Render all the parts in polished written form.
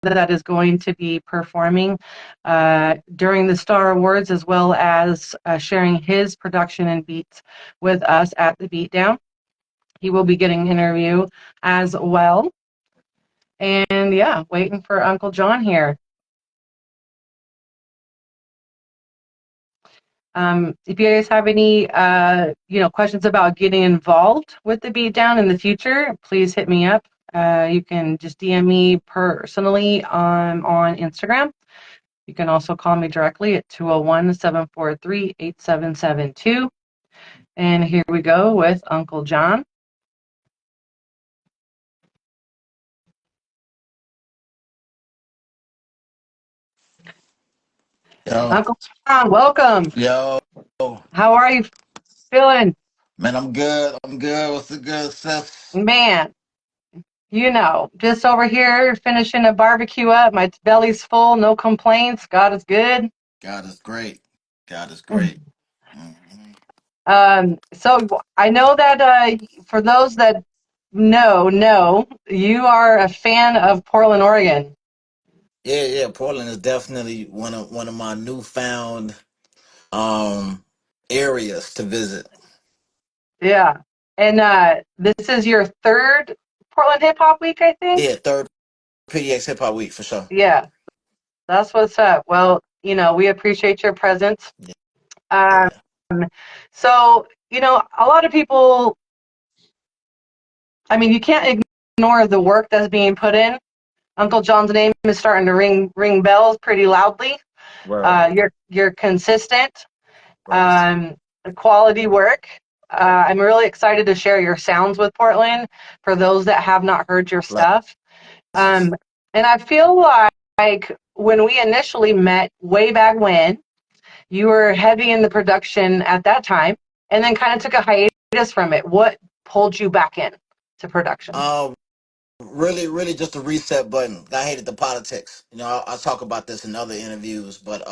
that is going to be performing during the Star Awards, as well as sharing his production and beats with us at the Beatdown. He will be getting an interview as well. And yeah, waiting for Uncle John here. If you guys have any, questions about getting involved with the Beatdown in the future, please hit me up. You can just DM me personally on Instagram. You can also call me directly at 201-743-8772. And here we go with Uncle John. Yo. Uncle John, welcome. Yo. How are you feeling? Man, I'm good. I'm good. What's the good, sis? Man, just over here finishing a barbecue up. My belly's full, no complaints. God is good. God is great. God is great. Hmm. So I know that for those that know, you are a fan of Portland, Oregon. Yeah. Portland is definitely one of my newfound um areas to visit. Yeah. And this is your third Portland Hip Hop Week, I think. Yeah, third PDX Hip Hop Week for sure. Yeah, that's what's up. Well, we appreciate your presence. Yeah. Um, Yeah. so, a lot of people, I mean, you can't ignore the work that's being put in. Uncle John's name is starting to ring bells pretty loudly. Word. You're consistent, Word. um, quality work. I'm really excited to share your sounds with Portland for those that have not heard your stuff. Blessings. And I feel like when we initially met way back when, you were heavy in the production at that time and then kind of took a hiatus from it. What pulled you back in to production? Really just a reset button. I hated the politics. I'll talk about this in other interviews, but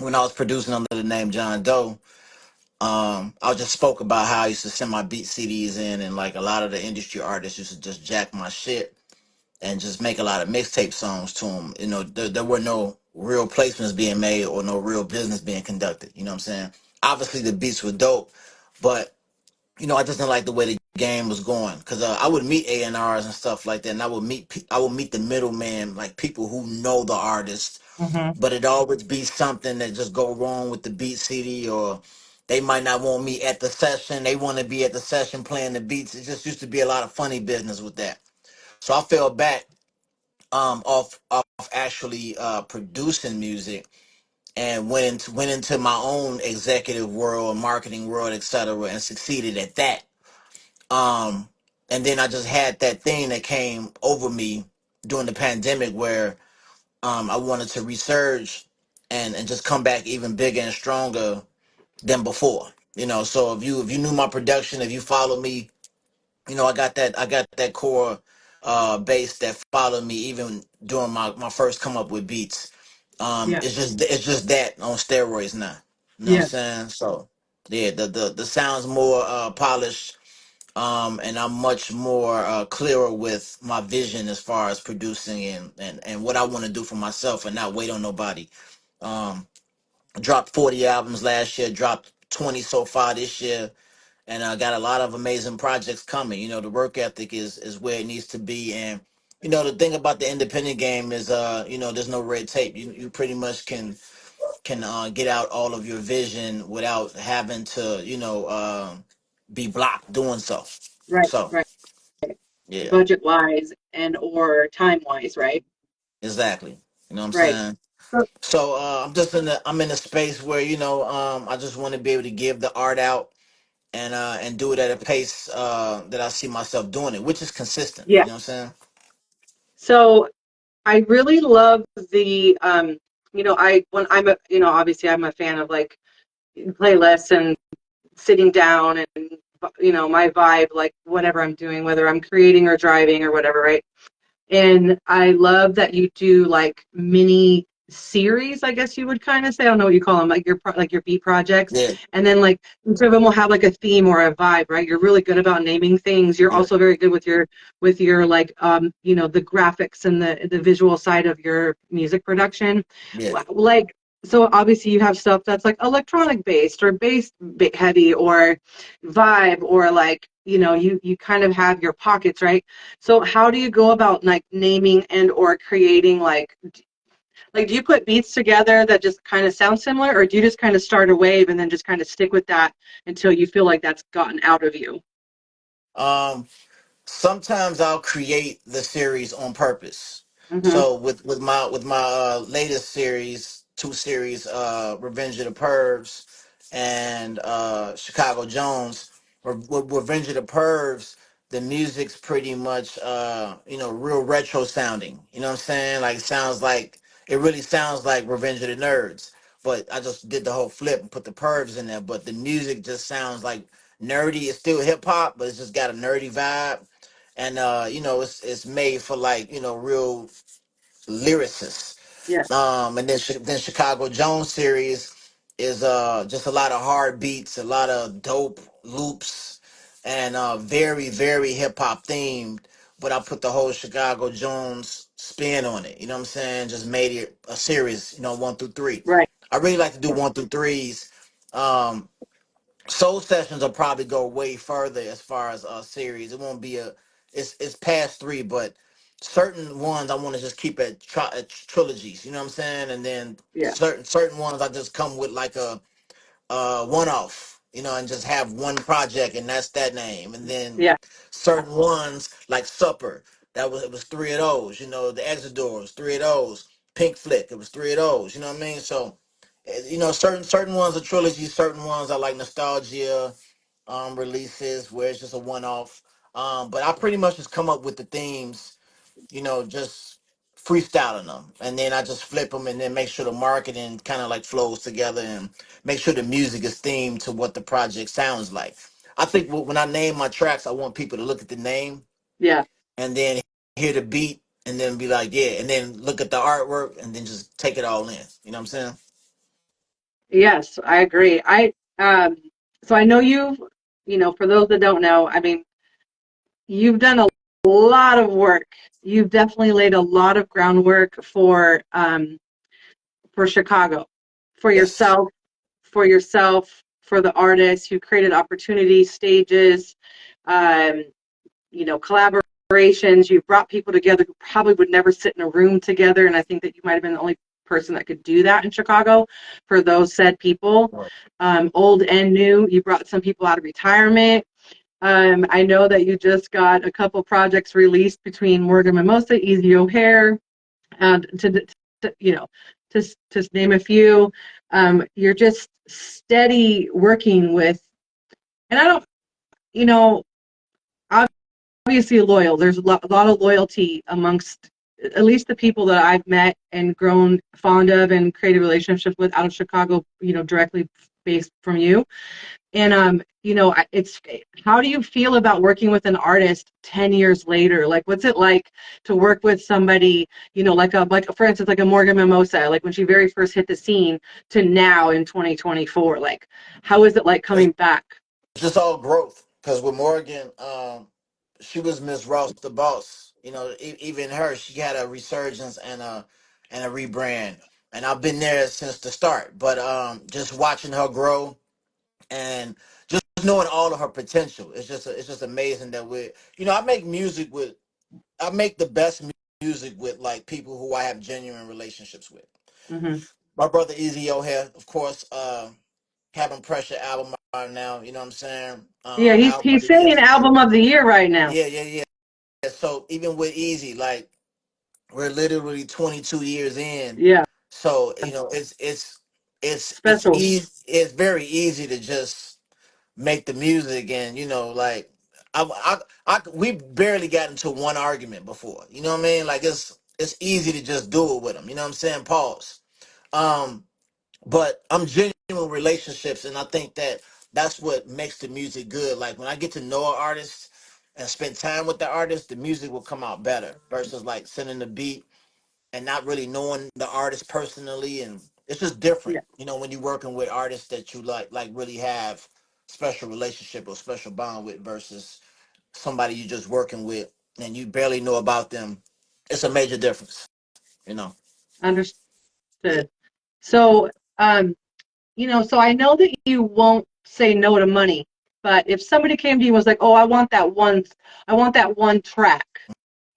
when I was producing under the name John Doe, I just spoke about how I used to send my beat CDs in, and like a lot of the industry artists used to just jack my shit and just make a lot of mixtape songs to them. There were no real placements being made or no real business being conducted. You know what I'm saying? Obviously, the beats were dope, but I just didn't like the way the game was going, because I would meet A&Rs and stuff like that, and I would meet the middleman, like people who know the artist, Mm-hmm. but it always be something that just go wrong with the beat CD, or they might not want me at the session. They want to be at the session playing the beats. It just used to be a lot of funny business with that. So I fell back off actually producing music, and went into my own executive world, marketing world, etc., and succeeded at that. Um, and then I just had that thing that came over me during the pandemic where I wanted to resurge and just come back even bigger and stronger than before. So if you knew my production, if you followed me, I got that core base that followed me even during my first come up with beats. Yeah. It's just that on steroids now. You know what I'm Yeah. saying? So yeah, the sound's more polished, and I'm much more clearer with my vision as far as producing and what I want to do for myself and not wait on nobody. Um, dropped 40 albums last year, dropped 20 so far this year, and I got a lot of amazing projects coming. The work ethic is where it needs to be, and the thing about the independent game is there's no red tape. You pretty much can get out all of your vision without having to be blocked doing so. Right. So Right. yeah. Budget wise and or time wise, right? Exactly. You know what I'm Right. saying? So, So I'm in a space where I just want to be able to give the art out and do it at a pace that I see myself doing it, which is consistent. yeah. You know what I'm saying? So I really love the I when I'm a obviously I'm a fan of like playlists and sitting down and my vibe like whatever I'm doing, whether I'm creating or driving or whatever, right? And I love that you do like mini series, I guess you would kind of say. I don't know what you call them, like like your beat projects. Yeah, And then like each of them will have like a theme or a vibe, right? You're really good about naming things. You're yeah, also very good with your like the graphics and the visual side of your music production. yeah. Like so obviously you have stuff that's like electronic based or bass heavy or vibe or like you kind of have your pockets, right? So how do you go about like naming and or creating like, do you put beats together that just kind of sound similar, or do you just kind of start a wave and then just kind of stick with that until you feel like that's gotten out of you? Um, Sometimes I'll create the series on purpose. Mm-hmm. So with my latest series, two series, Revenge of the Pervs and Chicago Jones. With Revenge of the Pervs, the music's pretty much real retro sounding. You know what I'm saying? Like it really sounds like Revenge of the Nerds. But I just did the whole flip and put the pervs in there. But the music just sounds like nerdy. It's still hip hop, but it's just got a nerdy vibe, and it's made for like real lyricists. Yeah. And then Chicago Jones series is just a lot of hard beats, a lot of dope loops, and very very hip hop themed. But I put the whole Chicago Jones spin on it. You know what I'm saying? Just made it a series. 1 through 3. Right. I really like to do 1 through 3s. Um, Soul sessions will probably go way further as far as a series. It won't be it's past 3, but certain ones I want to just keep at trilogies. You know what I'm saying? And then Yeah. certain ones I just come with like a one off. And just have one project and that's that name. And then Yeah. certain ones like Supper, it was 3 of those. The Exodores, 3 of those. Pink Flick, it was 3 of those. You know what I mean? So certain ones are trilogies, certain ones are like nostalgia releases where it's just a one off. But I pretty much just come up with the themes, just freestyling them, and then I just flip them, and then make sure the marketing kind of like flows together, and make sure the music is themed to what the project sounds like. I think when I name my tracks, I want people to look at the name Yeah. and then hear the beat and then be like, yeah, and then look at the artwork and then just take it all in. You know what I'm saying? Yes, I agree. So I know for those that don't know, I mean, you've done a lot of work. You've definitely laid a lot of groundwork for Chicago, for Yes. yourself, for the artists. You created opportunities, stages, um, collaborations. You've brought people together who probably would never sit in a room together. And I think that you might have been the only person that could do that in Chicago for those said people, Right. old and new. You brought some people out of retirement. I know that you just got a couple projects released between Morgan Mimosa, Easy O'Hare, and to to name a few. You're just steady working with, and I don't, you know, obviously loyal. There's a lot of loyalty amongst at least the people that I've met and grown fond of and created relationships with out of Chicago, directly based from you. And it's how do you feel about working with an artist 10 years later? Like what's it like to work with somebody, like for instance like a Morgan Mimosa, like when she very first hit the scene to now in 2024? Like how is it like It's coming back? just all growth. Because with Morgan, she was Miss Ross the Boss. Even her, she had a resurgence and a rebrand. And I've been there since the start. But just watching her grow and just knowing all of her potential, it's just amazing that I make the best music with like people who I have genuine relationships with. Hmm. My brother Easy O'Hare, of course, having Pressure album out now. You know what I'm saying? Yeah, Album of he's the year saying for me. album of the year right now. Yeah, yeah, yeah. So even with Easy, like we're literally 22 years in. Yeah, So it's special. easy. It's very easy to just make the music, and like we barely got into one argument before. You know what I mean? Like it's easy to just do it with them. You know what I'm saying? Pause. Um, but I'm genuine with relationships, and I think that that's what makes the music good. Like when I get to know an artist and spend time with the artist, the music will come out better versus like sending the beat and not really knowing the artist personally, and it's just different, Yeah, when you're working with artists that you like really have special relationship or special bond with versus somebody you just working with and you barely know about them. It's a major difference, you know. Yeah. understood. So, so I know that you won't say no to money, but if somebody came to you and was like, "Oh, I want that one track,"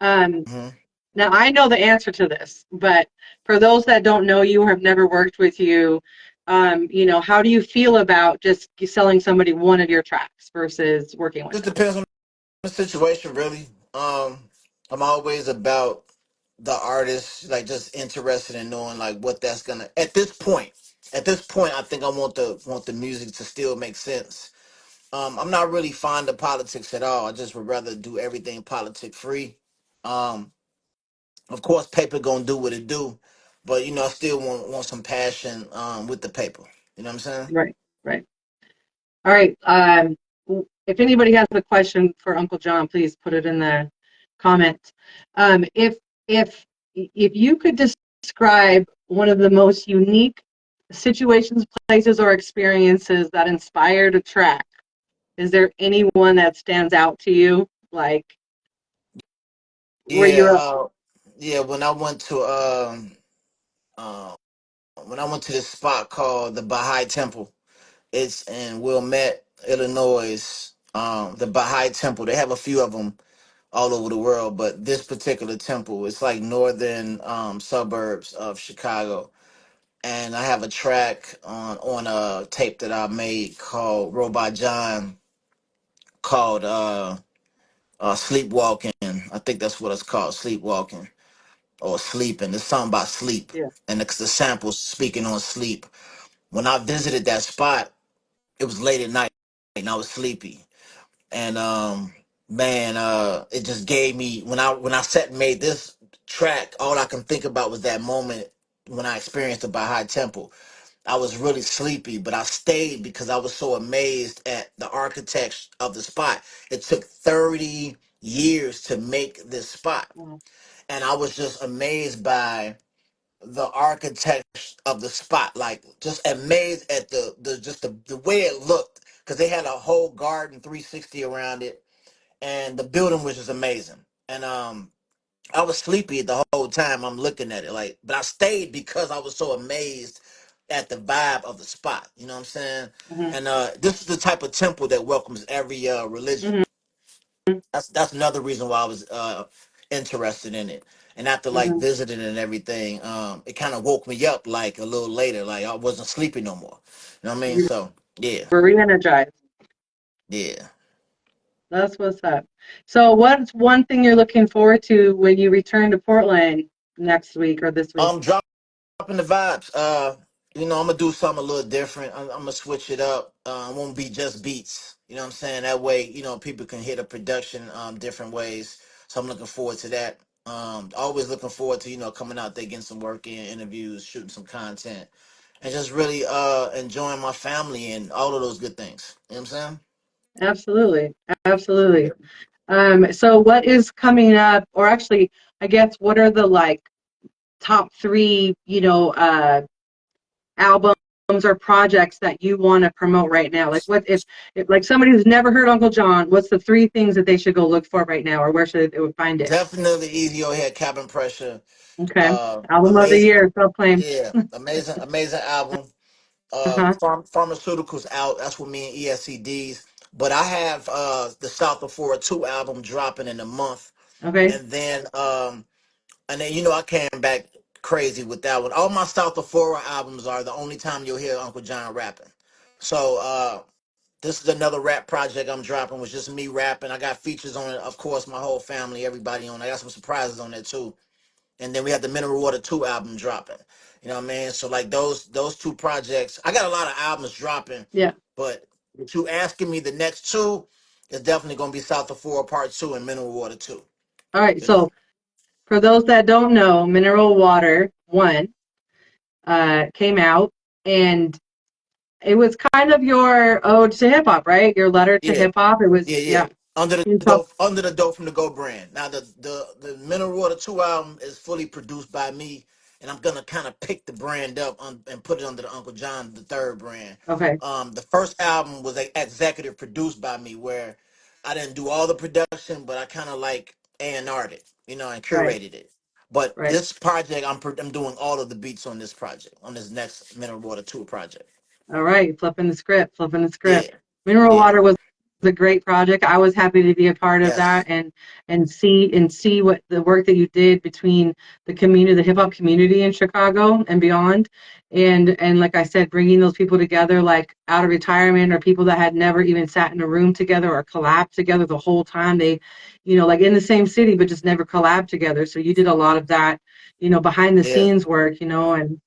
um, hmm now I know the answer to this, but for those that don't know you or have never worked with you, how do you feel about just selling somebody one of your tracks versus working with Just them? depends on the situation, really. I'm always about the artist, like just interested in knowing like what that's gonna. At this point, I think I want the music to still make sense. I'm not really fond of politics at all. I just would rather do everything politic free. Um, of course, paper gonna do what it do, but I still want some passion with the paper. You know what I'm saying? Right, right. All right. If anybody has a question for Uncle John, please put it in the comments. If if you could describe one of the most unique situations, places, or experiences that inspired a track, is there anyone that stands out to you? Like where Yeah, you're, yeah. Uh, when I went to this spot called the Baha'i Temple, it's in Wilmette, Illinois. The Baha'i Temple. They have a few of them all over the world, but this particular temple, it's like northern suburbs of Chicago. And I have a track on a tape that I made called Robot John, called Sleepwalking. I think that's what it's called, Sleepwalking or Sleeping. It's something about sleep, yeah. and the sample's speaking on sleep. When I visited that spot, it was late at night and I was sleepy. And man, it just gave me when I sat and made this track, all I can think about was that moment when I experienced the Baha'i Temple. I was really sleepy, but I stayed because I was so amazed at the architecture of the spot. It took 30 years to make this spot. Wow. And I was just amazed by the architecture of the spot, like just amazed at the way it looked, because they had a whole garden 360 around it, and the building was just amazing. And I was sleepy the whole time I'm looking at it, like, but I stayed because I was so amazed at the vibe of the spot. You know what I'm saying? Mm-hmm. And this is the type of temple that welcomes every religion. Mm-hmm. That's another reason why I was interested in it. And after like Mm-hmm. visiting and everything, it kind of woke me up like a little later, like I wasn't sleeping no more. You know what I mean? You So yeah, were re-energized. yeah. That's what's up. So what's one thing you're looking forward to when you return to Portland next week or this week? Dropping the vibes. I'm gonna do something a little different. I'm gonna switch it up. It won't be just beats. You know what I'm saying? That way, people can hear the production different ways. So I'm looking forward to that. Always looking forward to coming out there, getting some work in, interviews, shooting some content, and just really enjoying my family and all of those good things. You know what I'm saying? Absolutely. Absolutely. Yeah. So what is coming up, or actually, I guess, what are the like top three, albums or projects that you want to promote right now? Like what if like somebody who's never heard Uncle John, what's the three things that they should go look for right now, or where should they find it? Definitely easy on head, cabin pressure. Okay. Album of the Amazing. year, self-claim. Yeah, amazing album. Uh-huh. Pharmaceuticals out. That's with me and ESCDs. But I have the South of 402 album dropping in a month, Okay. and then I came back crazy with that one. All my South of 4 albums are the only time you'll hear Uncle John rapping. So this is another rap project I'm dropping. Was just me rapping. I got features on it, of course, my whole family, everybody on it. I got some surprises on there too. And then we had the Mineral Water 2 album dropping. You know what I mean? So like those two projects, I got a lot of albums dropping, Yeah. but if you asking me the next two, it's definitely gonna be South of 4 Part 2 and Mineral Water 2. All right. You know? So for those that don't know, Mineral Water 1 came out, and it was kind of your ode to hip hop, right? Your letter to Yeah, hip hop. It was, yeah, yeah. yeah. Under the dope from the Go brand. Now the Mineral Water 2 album is fully produced by me, and I'm gonna kind of pick the brand up and put it under the Uncle John III brand. Okay. The first album was executive produced by me, where I didn't do all the production, but I kind of like A&R'd it, and Right. curated it. But Right. this project, I'm doing all of the beats on this project, on this next Mineral Water 2 project. All right, flipping the script, flipping the Yeah, script. Mineral yeah, Water was a great project. I was happy to be a part of that yes, and see what the work that you did between the community, the hip hop community in Chicago and beyond. And like I said, bringing those people together, like out of retirement or people that had never even sat in a room together or collabed together the whole time. They, like in the same city, but just never collabed together. So you did a lot of that, behind the yeah, scenes work, and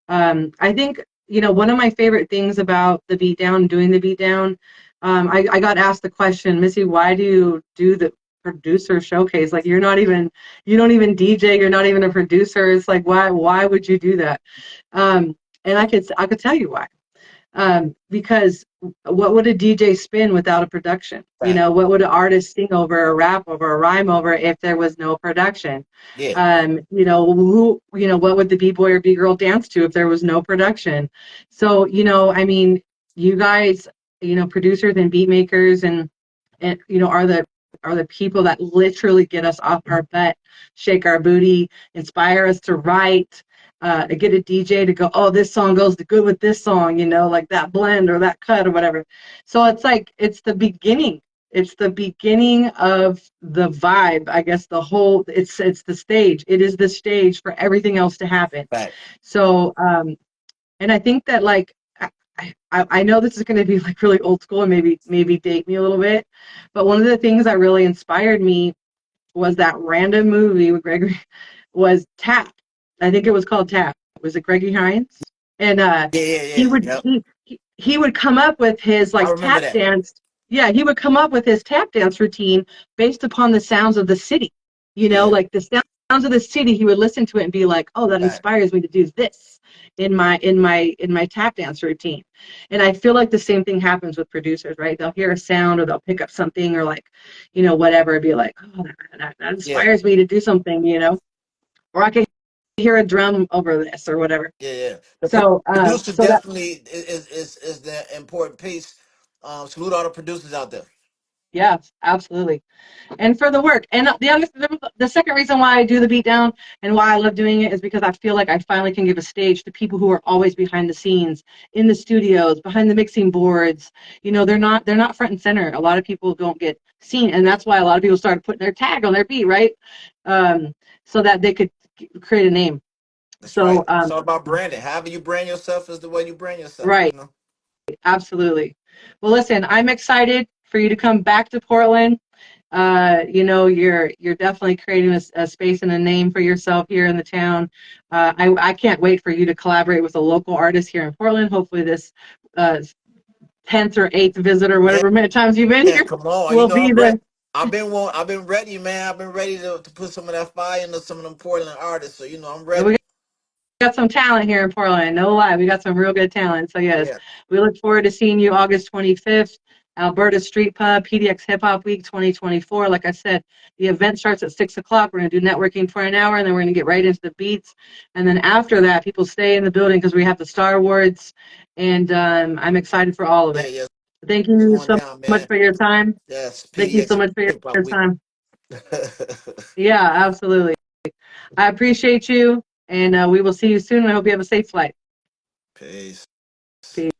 I think, one of my favorite things about the Beatdown, doing the Beatdown, I got asked the question, Missy, why do you do the producer showcase? Like, you don't even DJ, you're not even a producer. It's like, why would you do that? And I could tell you why. Because what would a DJ spin without a production? right, What would an artist sing over, or rap over, or rhyme over if there was no production? yeah, What would the b-boy or b-girl dance to if there was no production? So, I mean, you guys, producers and beat makers and are the people that literally get us off our butt, shake our booty, inspire us to write, get a DJ to go, oh, this song goes good with this song, like that blend or that cut or whatever. So it's like it's the beginning. It's the beginning of the vibe. I guess it's the stage. It is the stage for everything else to happen. right, So and I think that like I know this is going to be like really old school and maybe date me a little bit, but one of the things that really inspired me was that random movie with Gregory was Tap. I think it was called Tap. Was it Gregory Hines? And yeah, yeah, he yeah, would yep. he would come up with his I like remember tap that. dance. Yeah, he would come up with his tap dance routine based upon the sounds of the city. Yeah, Like the sounds of the city, he would listen to it and be like, "Oh, that right. inspires me to do this in my tap dance routine." And I feel like the same thing happens with producers, right? They'll hear a sound or they'll pick up something or like, whatever, be like, "Oh, that Yeah, inspires me to do something," or I can hear a drum over this or whatever. yeah, yeah. The So, producer so that definitely is the important piece. Salute all the producers out there. yeah, absolutely. And for the work. And the second reason why I do the beatdown and why I love doing it is because I feel like I finally can give a stage to people who are always behind the scenes, in the studios, behind the mixing boards. They're not front and center. A lot of people don't get seen, and that's why a lot of people started putting their tag on their beat, right? Um, so that they could create a name. That's So right. It's all about branding. However you brand yourself is the way you brand yourself. right, absolutely. Well, listen, I'm excited for you to come back to Portland. You're definitely creating a space and a name for yourself here in the town. I can't wait for you to collaborate with a local artist here in Portland. Hopefully this uh, 10th or 8th visit or Yeah, whatever many times you've been yeah. here Come on. will be I'm ready. the I've been ready, man. I've been ready to put some of that fire into some of them Portland artists. So I'm ready. we got some talent here in Portland. No lie, we got some real good talent. So yes, Yeah, we look forward to seeing you August 25th, Alberta Street Pub, PDX Hip Hop Week 2024. Like I said, the event starts at 6 o'clock. We're going to do networking for an hour, and then we're going to get right into the beats. And then after that, people stay in the building because we have the Star Awards, and I'm excited for all of yeah, it. yeah. Thank It's you going so down, much man. for your time. Yes, Thank you so PDX much for Hip Hop your Week. time. Yeah, absolutely. I appreciate you, and we will see you soon. I hope you have a safe flight. Peace. Peace.